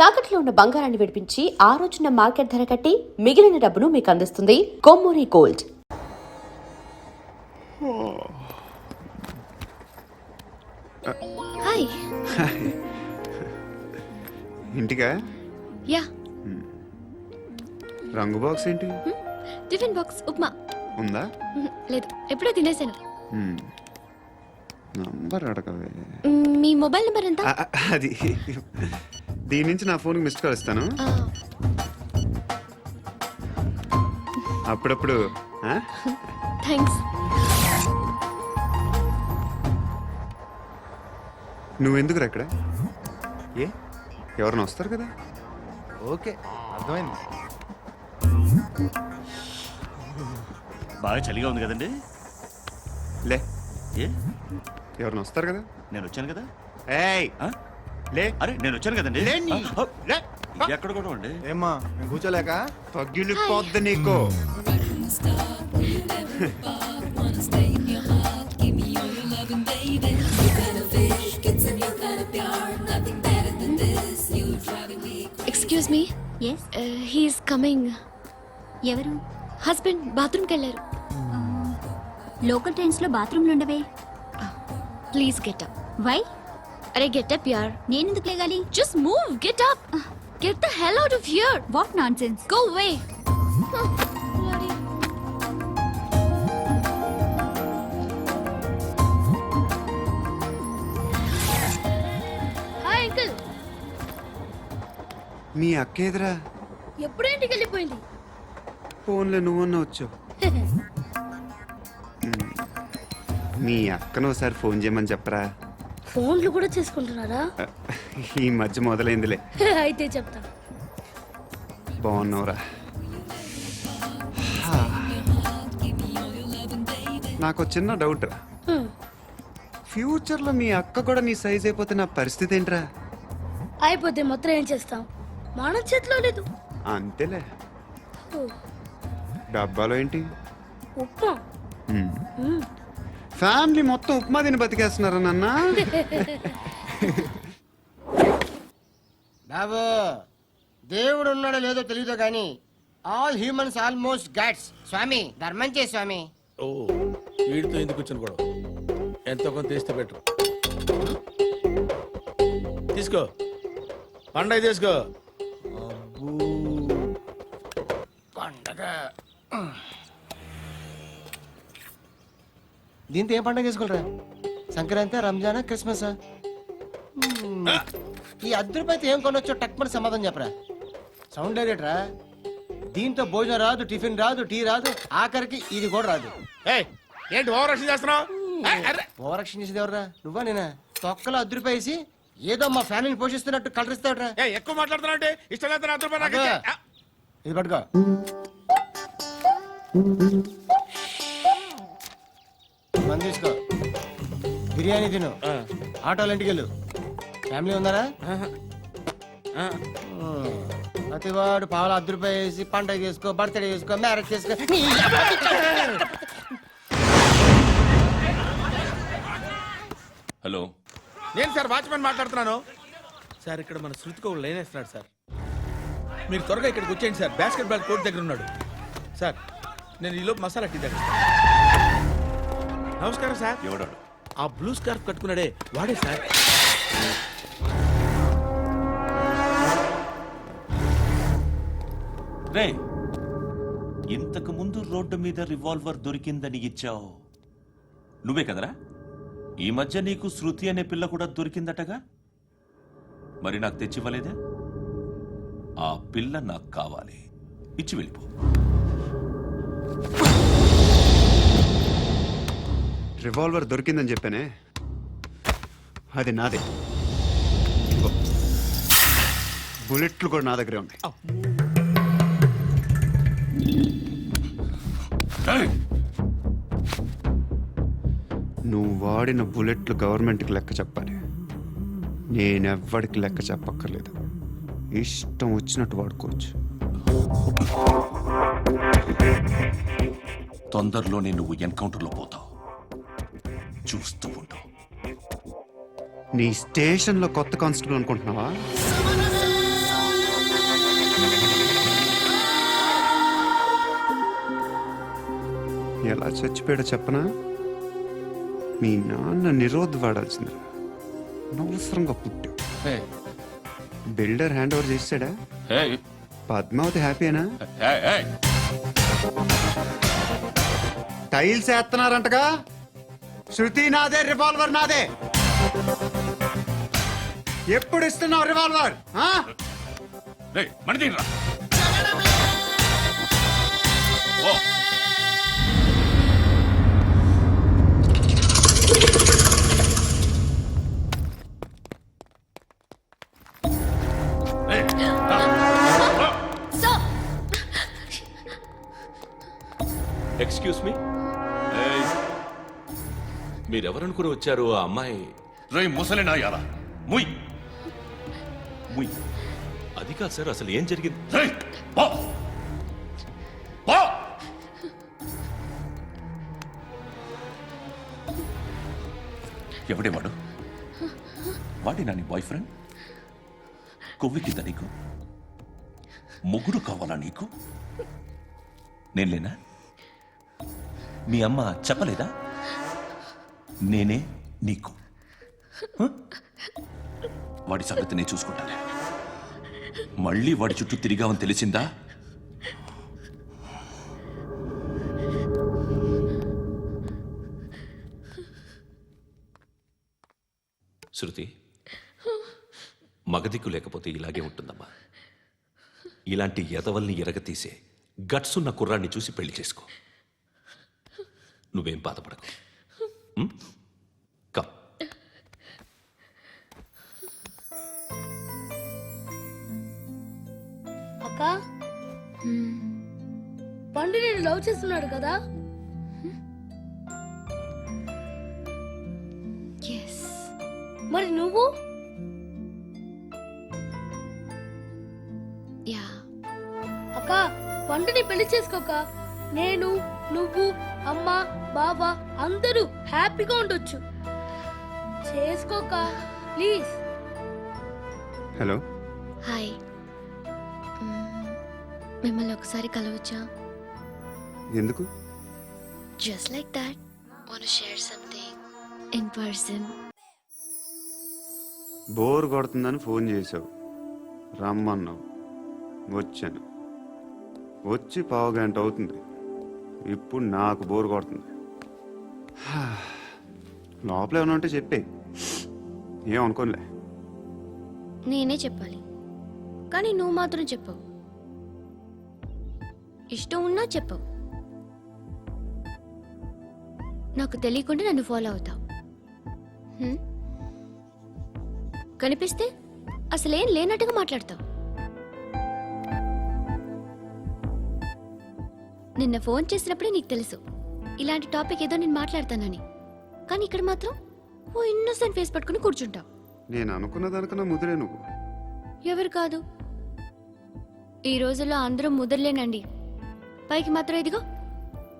తాకట్లో ఉన్న బంగారాన్ని విడిపించి ఆ రోజున మార్కెట్ ధర కట్టి మిగిలిన డబ్బును మీకు అందిస్తుంది కొమ్మూరి గోల్డ్. హాయ్. ఇంటికా? యా. రంగు బాక్స్ ఏంటి? టిఫిన్ బాక్స్ ఉప్మా ఉందా? లేదు, ఎప్పుడో తినేసాను. నంబర్ అడగవే. మీ మొబైల్ నెంబర్ ఎంత? అది దీని నుంచి నా ఫోన్కి మిస్డ్ కాల్ ఇస్తాను. అప్పుడప్పుడు. థ్యాంక్స్. నువ్వెందుకురా ఇక్కడ? ఏ ఎవరైనా వస్తారు కదా? ఓకే, అర్థమైంది. బాగా చలిగా ఉంది కదండి. లే, ఏ ఎవరైనా వస్తారు కదా? నేను వచ్చాను కదా. ఏయ్ లే. అరే నేను వచ్చాను కదండి. లేని. లే. ఎక్కడ కూడా అండి. ఏమ్మా, నేను కూర్చోలేక? పగిలిపోద్ది నీకు. Excuse me. Yes, he's coming. ఎవరు? హస్బెండ్ బాత్రూమ్కి వెళ్ళారు. లోకల్ ట్రైన్స్ లో బాత్రూమ్లు ఉండవే. Please get up. వై? అరే గెట్ అప్ యార్. నేనెందుకు లేగాలి? Just move, get up. Get the hell out of here. What nonsense. Go away. Hi uncle. మీ అక్క ఎదురా? ఎప్పుడు ఇంటికి వెళ్ళిపోయింది? ఫోన్లో నువ్వన్నా వచ్చావు. మీ అక్కను ఒకసారి ఫోన్ చేయమని చెప్పరా. ఫోన్లు కూడా చేసుకుంటున్నారా? ఈ మధ్య మొదలైందిలే. అయితే చెప్తా. బాగున్నావురా? నాకు చిన్న డౌట్ రా. ఫ్యూచర్లో మీ అక్క కూడా నీ సైజ్ అయిపోతే నా పరిస్థితి ఏంట్రా? అయిపోతే మొత్తం ఏం చేస్తాం? మన చేతిలో లేదు. అంతేలే. డబ్బాలో ఏంటి? ఉప్మా. ఫ్యామిలీ మొత్తం ఉప్మా తిని బతికేస్తున్నారా నాన్న? బాబు, దేవుడు ఉన్నాడో లేదో తెలియదు కానీ ఆల్ హ్యూమన్స్ ఆల్మోస్ట్ గాడ్స్. స్వామి ధర్మం చే స్వామి. ఓ, వీడితో ఎందుకు వచ్చిన గొడవ? ఎంతో కొంత తీస్తే బెటర్. తీసుకో, పండగ తీసుకో. పండగ దీంతో ఏం పండగ చేసుకుంటారా? సంక్రాంతి, రంజానా, క్రిస్మస్? ఈ అద్దరిపైతే ఏం కొనొచ్చో టక్మని సమాధానం చెప్పరా. సౌండ్ డైరెక్టరా? దీంతో భోజనం రాదు, టిఫిన్ రాదు, టీ రాదు, ఆఖరికి ఇది కూడా రాదు. ఏంటి ఓవర్ రక్షణ చేస్తున్నావు? ఓవరక్షణ చేసేది ఎవరా? నువ్వా నేనా? తొక్కలో అద్దరిపై వేసి ఏదో మా ఫ్యామిలీని పోషిస్తున్నట్టు కలరిస్తాడరా. ఎక్కువ మాట్లాడుతున్నావు అంటే ఇష్టం లేదు. ఇది పట్టుకో. మంది తీసుకో, బిర్యానీ తిను, ఆటోలు ఇంటికి వెళ్ళు. ఫ్యామిలీ ఉన్నారా? ప్రతివాడు పావులు ₹10 వేసి పండగ చేసుకో, బర్త్డే చేసుకో, మ్యారేజ్ చేసుకో. హలో, నేను సార్ వాచ్మెన్ మాట్లాడుతున్నాను. సార్ ఇక్కడ మన శృతికో లైన్ వేస్తున్నాడు సార్. మీరు త్వరగా ఇక్కడికి వచ్చేయండి సార్. బాస్కెట్ బాల్ కోర్ట్ దగ్గర ఉన్నాడు సార్. నేను ఈలోపు మసాలా టీ దగ్గర. నమస్కారం సార్. ఎవడాడు? ఆ బ్లూ స్కార్ఫ్ కట్టుకున్నాడే వాడే సార్. రే, ఇంతకు ముందు రోడ్డు మీద రివాల్వర్ దొరికిందని ఇచ్చావు నువ్వే కదరా? ఈ మధ్య నీకు శృతి అనే పిల్ల కూడా దొరికిందటగా? మరి నాకు తెచ్చివ్వలేదే? ఆ పిల్ల నాకు కావాలి, ఇచ్చి వెళ్ళిపో. రివాల్వర్ దొరికిందని చెప్పానే, అది నాదే. బుల్లెట్లు కూడా నా దగ్గరే ఉన్నాయి. నువ్వు వాడిన బుల్లెట్లు గవర్నమెంట్కి లెక్క చెప్పాలి. నేనెవ్వడికి లెక్క చెప్పక్కర్లేదు. ఇష్టం వచ్చినట్టు వాడుకోవచ్చు. తొందరలోనే నువ్వు ఎన్కౌంటర్లో పోతావు, చూస్తూ ఉండు. నీ స్టేషన్లో కొత్త కానిస్టేబుల్ అనుకుంటున్నావా? ఎలా చచ్చిపోయాడో చెప్పనా? మీ నాన్న నిరోధ్ వాడాల్సిందిరా, అనవసరంగా పుట్టావు. హే, బిల్డర్ హ్యాండ్ ఓవర్ చేసాడా? హే, పద్మావతి హ్యాపీనా? హే, హే. టైల్స్ వేస్తున్నారంటగా. శృతి నాదే, రివాల్వర్ నాదే. ఎప్పుడు ఇస్తున్నావు రివాల్వర్? ఆ? రేయ్, మణి తీయరా. ఓ. రేయ్, రా. Stop! ఎక్స్క్యూజ్ మీ, మీరెవరనుకుని వచ్చారు? ఆ అమ్మాయి రేయ్, ముసలి నాయాలా, ముయ్. ముయ్. అది కాదు సార్, అసలు ఏం జరిగింది? రేయ్, పో. పో. ఎవడే వాడు? వాడి నీ బాయ్ ఫ్రెండ్? కొవ్వికింద నీకు? మొగుడు కావాలా నీకు? నేను లేనా? మీ అమ్మ చెప్పలేదా? నేనే నీకు. హ? వాడి సంగతి నేను చూసుకుంటానే. మళ్ళీ వాడి చుట్టూ తిరిగావని తెలిసిందా? శృతి, మగదిక్కు లేకపోతే ఇలాగే ఉంటుందమ్మా. ఇలాంటి ఎదవల్ని ఎరగతీసే గట్స్ ఉన్న కుర్రాన్ని చూసి పెళ్లి చేసుకో. నువ్వేం బాధపడకు. కమ్. అక్క, పండు నేను లవ్ చేస్తున్నాడు కదా? Yes. మరి నువ్వు? Yeah. అక్క, పండుని పెళ్లి చేసుకోక నేను, నువ్వు, అమ్మ, బాబా అందరూ హ్యాపీగా ఉండొచ్చు. చేసుకోక ప్లీజ్. Hello, hi. మిమ్మల్ని ఒకసారి కలవచ్చా? ఎందుకు? Just like that. Want to share something in person? Bore కొడుతుందని ఫోన్ చేసావు, రమ్మన్నావు, వచ్చాను. వచ్చి పావుగంట అవుతుంది. ఇప్పుడు నాకు బోర్ కొడుతుంది. లోపల ఏమైనా ఉంటే చెప్పే, ఏమనుకోనిలే. నేనే చెప్పాలి, కానీ నువ్వు మాత్రం చెప్పవు. ఇష్టం ఉన్నా చెప్పవు. నాకు తెలియకుండా నన్ను ఫాలో అవుతావు. హ్మ్? కనిపిస్తే అసలేం లేనట్టుగా మాట్లాడతావు. నిన్న ఫోన్ చేసినప్పుడే నీకు తెలుసు ఇలాంటి టాపిక్ ఏదో నేను మాట్లాడతానని. కానీ ఇక్కడ మాత్రం ఓ ఇన్నోసెంట్ ఫేస్ పట్టుకుని కూర్చుంటావు. నేను అనుకున్న దానికన్నా ముదిరే నువ్వు. ఎవరు కాదు, ఈ రోజుల్లో అందరూ ముదరలేనండి. పైకి మాత్రం ఇదిగో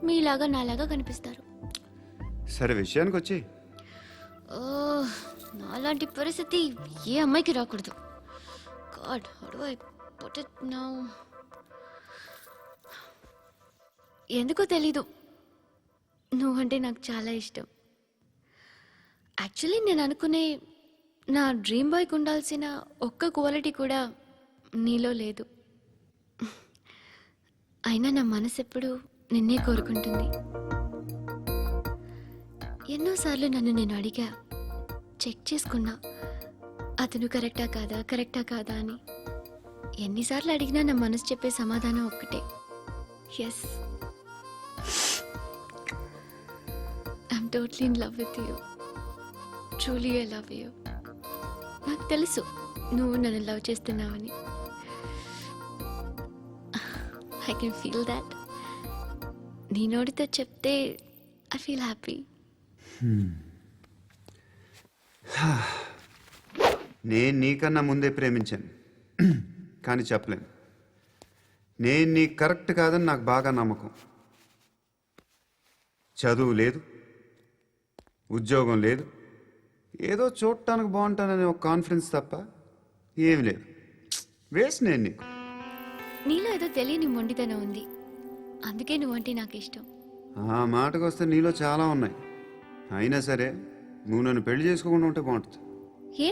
మీలాగా నాలాగా కనిపిస్తారు. సరే, విషయానికి వచ్చి. ఓ, నాలాంటి పరిస్థితి ఏ అమ్మాయికి రాకూడదు. God, how do I put it now? ఎందుకో తెలీదు, నువ్వంటే నాకు చాలా ఇష్టం. యాక్చువల్లీ నేను అనుకునే నా డ్రీమ్ బాయ్కి ఉండాల్సిన ఒక్క క్వాలిటీ కూడా నీలో లేదు. అయినా నా మనసు ఎప్పుడు నిన్నే కోరుకుంటుంది. ఎన్నోసార్లు నన్ను నేను అడిగా, చెక్ చేసుకున్నా అతను కరెక్టా కాదా అని. ఎన్నిసార్లు అడిగినా నా మనసు చెప్పే సమాధానం ఒక్కటే, yes, I'm totally in love with you. Truly I love you. నాకు తెలుసు నువ్వు నన్ను లవ్ చేస్తున్నావని. I can feel that. నీ నోటితో చెప్తే ఐ ఫీల్ హ్యాపీ. నేను నీకన్నా ముందే ప్రేమించాను, కానీ చెప్పలేను. నేను నీకు కరెక్ట్ కాదని నాకు బాగా నమ్మకం. చదువు లేదు, ఉద్యోగం లేదు, ఏదో చూడటానికి బాగుంటాననే ఒక కాన్ఫిడెన్స్ తప్ప ఏమి లేదు. వేస్ట్ నేను నీకు. నీలో ఏదో తెలియని మొండితనం ఉంది, అందుకే నువ్వంటే నాకు ఇష్టం. ఆ మాటకు వస్తే నీలో చాలా ఉన్నాయి. అయినా సరే నువ్వు నన్ను పెళ్లి చేసుకోకుండా ఉంటే బాగుంటుంది. ఏ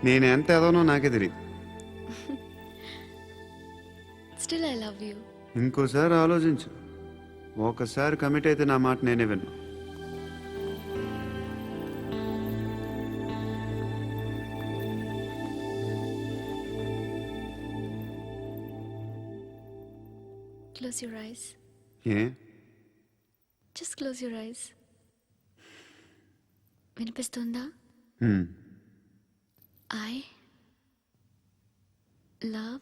నేను ఎంత ఎదవనో నాకే తెలియదు. Still I love you. ఇంకోసారి ఆలోచించు. ఒకసారి కమిట్ అయితే నా మాట నేనే విన్నా. Close your eyes. A just close your eyes. వినిపిస్తుందా? హ్మ్. ఐ లవ్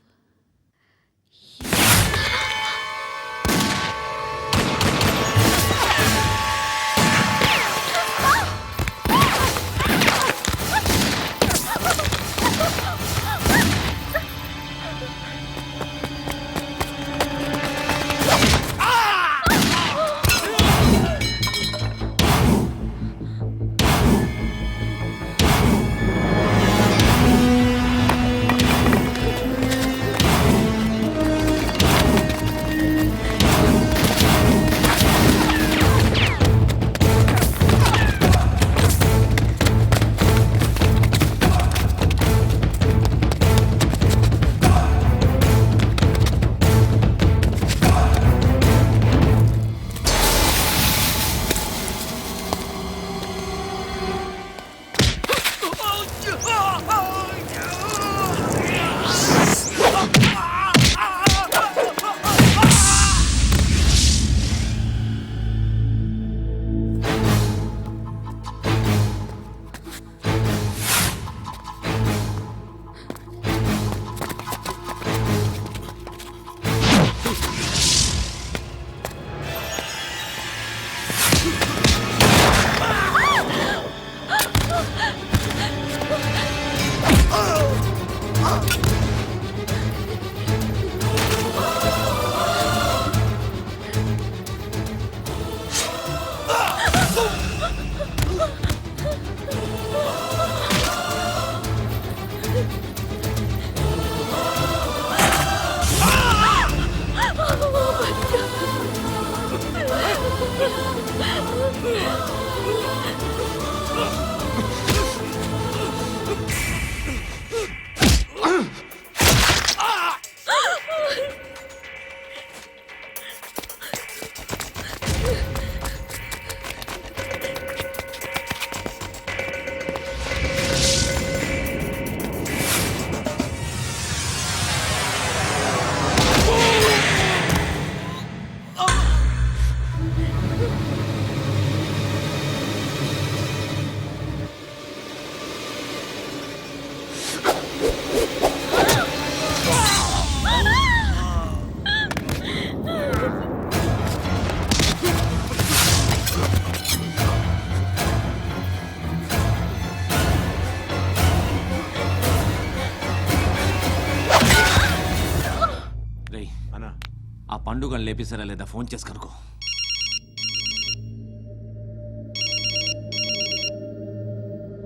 ఆ పండుగను లేపేసారా లేదా ఫోన్ చేసి కనుకో.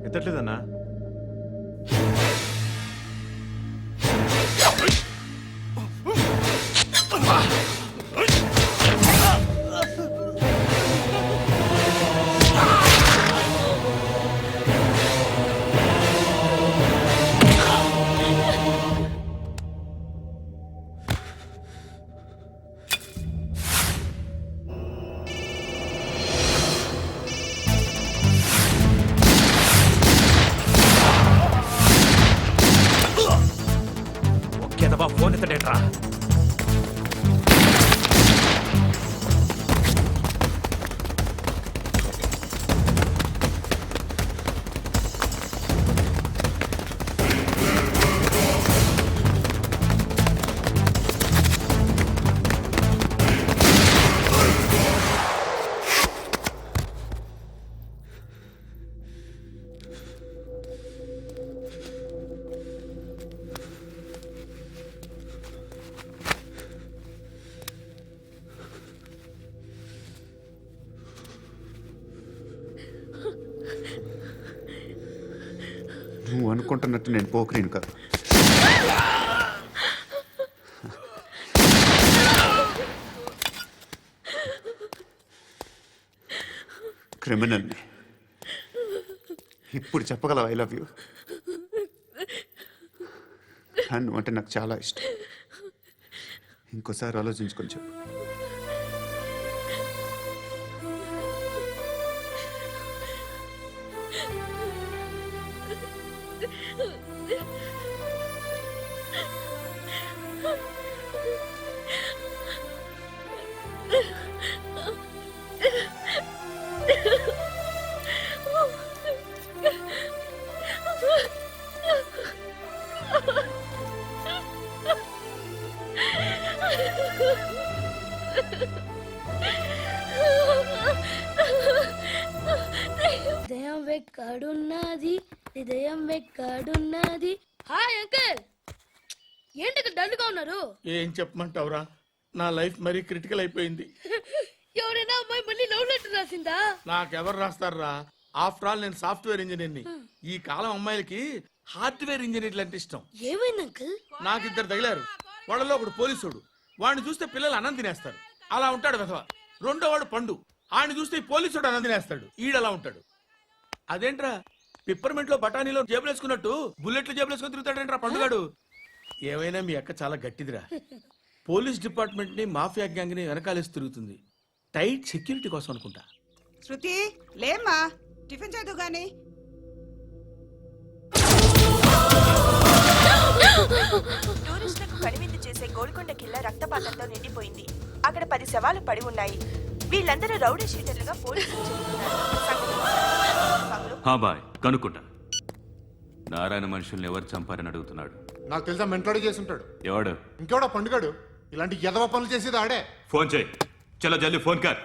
ఎత్తట్లేదన్నా. ఫోన్ ఎత్తడేట్రా. నువ్వు అనుకుంటున్నట్టు నేను పోకరీను కాదు. క్రిమినల్ని. ఇప్పుడు చెప్పగలవు ఐ లవ్ యూ. నువ్వు అంటే నాకు చాలా ఇష్టం. ఇంకోసారి ఆలోచించుకొని చెప్పు. హృదయం వెక్కడున్నది, హృదయం వెక్కడున్నది. హాయ్ అంకుల్, ఏంటి డల్గా ఉన్నారు? ఏం చెప్పమంటావురా, నా లైఫ్ మరీ క్రిటికల్ అయిపోయింది. ఎవరైనా అమ్మాయి మళ్ళీ లవ్ లెటర్ రాసిందా? నాకెవరు రాస్తారా? ఆఫ్టర్ ఆల్ నేను సాఫ్ట్వేర్ ఇంజనీర్ని. ఈ కాలం అమ్మాయిలకి హార్డ్వేర్ ఇంజనీర్లు అంటే ఇష్టం. ఏమైంది అంకుల్? నాకు ఇద్దరు తగిలారు. వాళ్ళలో ఒకడు పోలీసుడు. వాడిని చూస్తే పిల్లలు అన్నం తినేస్తారు, అలా ఉంటాడు వెధవ. రెండో వాడు పండు. ఆయన చూస్తే ఈ పోలీసుడు అన్నం తినేస్తాడు, ఈడలా ఉంటాడు. అదేంట్రా, పిప్పర్మెంట్ లో బఠానీలో జేబులేసుకున్నట్టు బుల్లెట్లు జేబులేసుకుని తిరుగుతాడేంట్రా పండుగాడు. ఏమైనా మీ అక్క చాలా గట్టిదిరా. పోలీస్ డిపార్ట్మెంట్ ని మాఫియా గ్యాంగ్ ని వెనకాలేసి తిరుగుతుంది. టైట్ సెక్యూరిటీ కోసం అనుకుంటా. శృతి లేమ్మా, టిఫిన్ చేద్దు గాని. టూరిస్టులకు కనువిందు చేసే గోల్కొండ కిల్లా రక్తపాతంతో నిండిపోయింది. అక్కడ 10 శవాలు పడి ఉన్నాయి. వీళ్ళందరూ రౌడీ షీటర్లుగా పోలీసులు బాయ్ కనుక్కుంటా. నారాయణ మనుషుల్ని ఎవరు చంపారని అడుగుతున్నాడు. నాకు తెలుసా మెంటోడి చేసి ఉంటాడు. ఎవడు? ఇంకెవడా పండుగాడు. ఇలాంటి ఎదవ పనులు చేసేది ఆడే. ఫోన్ చేయి. చలో జల్దీ ఫోన్ కర్.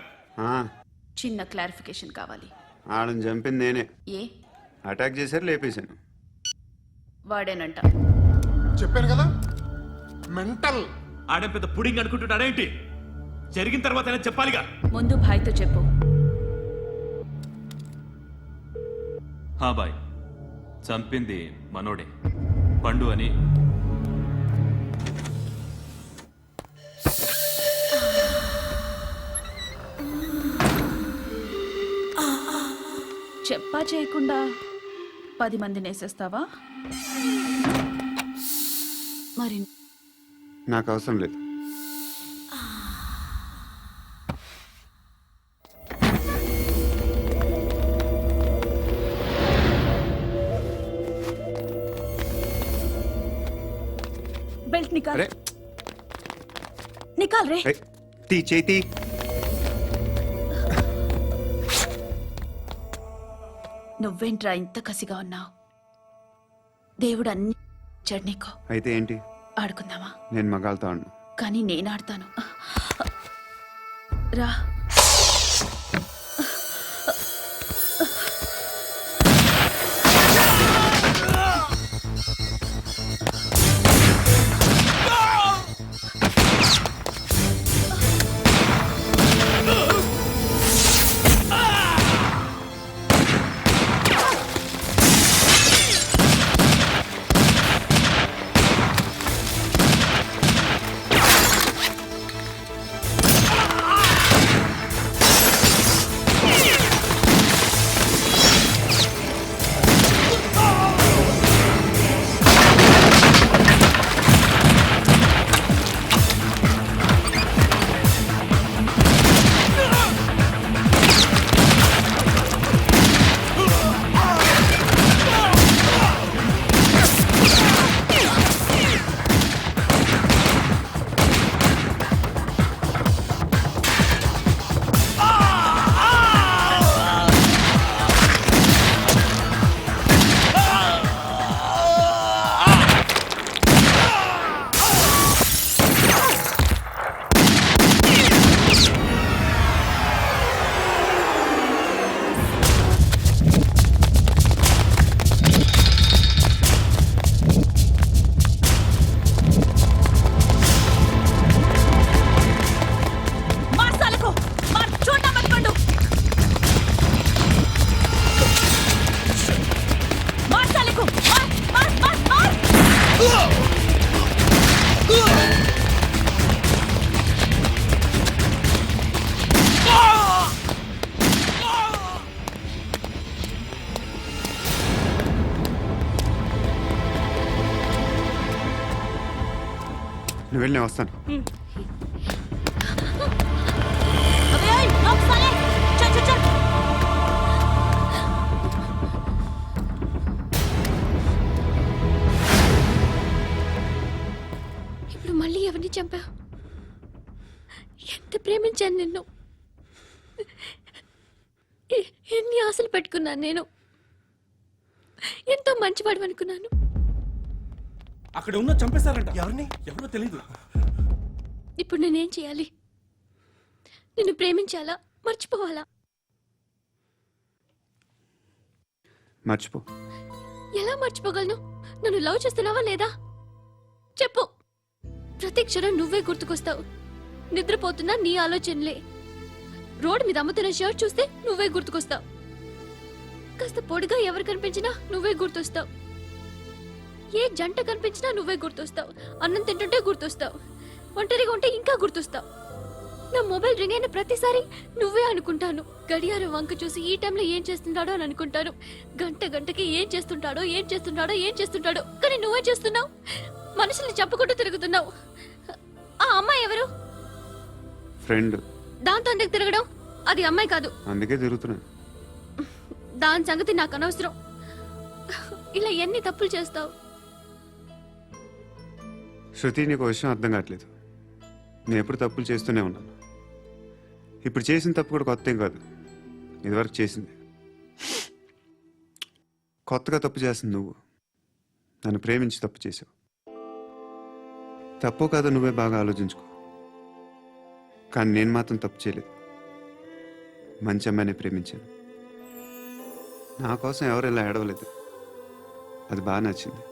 చిన్న క్లారిఫికేషన్ కావాలి. ఆడని చంపింది నేనే. ఏ? అటాక్ చేశారు, లేపేశాను. వాడేనంట. చెప్పాను కదా మెంటల్. ఆడే పెద్ద పుడింగ్ అనుకుంటున్నాడేంటి? జరిగిన తర్వాత చెప్పాలిగా. ముందు భాయ్తో చెప్పు. బాయ్, చంపింది మనోడే, పండు అని. చెప్పా చేయకుండా 10 మందిని వేసేస్తావా? మరి నాకు అవసరం లేదు. బెల్ట్ నికాల్. నికాల్ రే. తీ చేతి. నువ్వేంట్రా ఇంత కసిగా ఉన్నావు? దేవుడు అన్ని ఇచ్చాడు నీకు. అయితే ఏంటి? ఆడుకుందామా? నేను మగాళ్ళతో ఆడను. కానీ నేను ఆడతాను. రా. నువ్వు వెళ్ళి నేను వస్తాను. ఇప్పుడు మళ్ళీ ఎవరిని చంపా? ఎంత ప్రేమించాను నిన్ను, ఎన్ని ఆశలు పెట్టుకున్నాను నేను, ఎంతో మంచివాడు అనుకున్నాను. అక్కడ ఉన్న చంపేశారంట. ఎవరిని? ఎవరో తెలీదు. ఇప్పుడు నేనేం చేయాలి? నిన్ను ప్రేమించాలా, మర్చిపోవాలా? మర్చిపో. ఎలా మర్చిపోగలను? నన్ను లవ్ చేస్తున్నావా లేదా చెప్పు. ప్రతి క్షణం నువ్వే గుర్తుకొస్తావు. నిద్రపోతున్నా నీ ఆలోచనలే. రోడ్డు మీద అమ్ముతున్న షర్ట్ చూస్తే నువ్వే గుర్తుకొస్తావు. కాస్త పొడిగా ఎవరు కనిపించినా నువ్వే గుర్తొస్తావు. ఏ జంట కనిపించినా నువ్వే గుర్తొస్తావు. అన్నం తింటుంటే గుర్తొస్తావు. ఒంటరిగా ఉంటే ఇంకా గుర్తొస్తావు. నా మొబైల్ రింగ్ అయిన ప్రతిసారి నువ్వే అనుకుంటాను. గడియారం వంక చూసి ఈ టైంలో ఏం చేస్తుంటాడో అని అనుకుంటాను. గంట గంటకి ఏం చేస్తుంటాడో కానీ నువ్వే చేస్తున్నావు. మనుషుల్ని చంపుకుంటూ తిరుగుతున్నావు. ఆ అమ్మాయి ఎవరు? ఫ్రెండ్. దాంతో ఎందుకు తిరగడం? అది అమ్మాయి కాదు. అందుకే తిరుగుతున్నా. దాని సంగతి నాకు అనవసరం. ఇలా ఎన్ని తప్పులు చేస్తావు? శృతి, నీకు విషయం అర్థం కావట్లేదు. నేను ఎప్పుడు తప్పులు చేస్తూనే ఉన్నాను. ఇప్పుడు చేసిన తప్పు కూడా కొత్త ఏం కాదు, ఇదివరకు చేసింది. కొత్తగా తప్పు చేస్తుంది నువ్వు. నన్ను ప్రేమించి తప్పు చేసావు. తప్పు కాదో నువ్వే బాగా ఆలోచించుకో. కానీ నేను మాత్రం తప్పు చేయలేదు. మంచి అమ్మాయిని ప్రేమించాను. నా కోసం ఎవరు ఇలా ఏడవలేదు. అది బాగా నచ్చింది.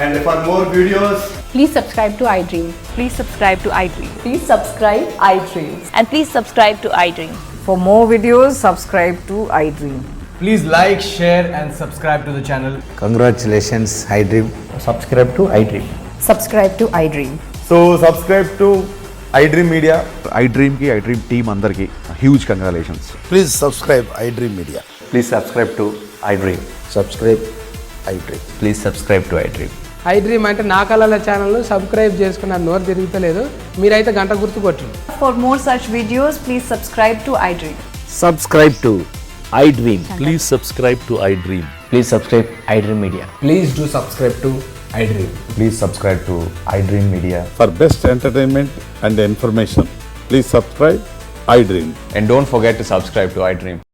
And for more videos, Please subscribe to iDream. Please subscribe to iDream. Please subscribe iDream. And please subscribe to iDream. For more videos, subscribe to iDream. please like, share and subscribe to the channel. Congratulations iDream. Subscribe to iDream. Subscribe to iDream. So subscribe to iDream Media. iDream ki iDream team andarki huge congratulations. Please subscribe iDream Media. Please subscribe to iDream. Subscribe iDream. Please subscribe to iDream. iDream అంటే నా కళల channel subscribe చేసుకున్న నోరు తిరుగుతలేదు. మీరైతే గంట గుర్తు కొట్టండి. For more such videos, please subscribe to iDream. Subscribe to iDream. Please subscribe to iDream. Please subscribe iDream Media. Please do subscribe to iDream. Please subscribe to iDream Media. For best entertainment and information, please subscribe iDream. And don't forget to subscribe to iDream.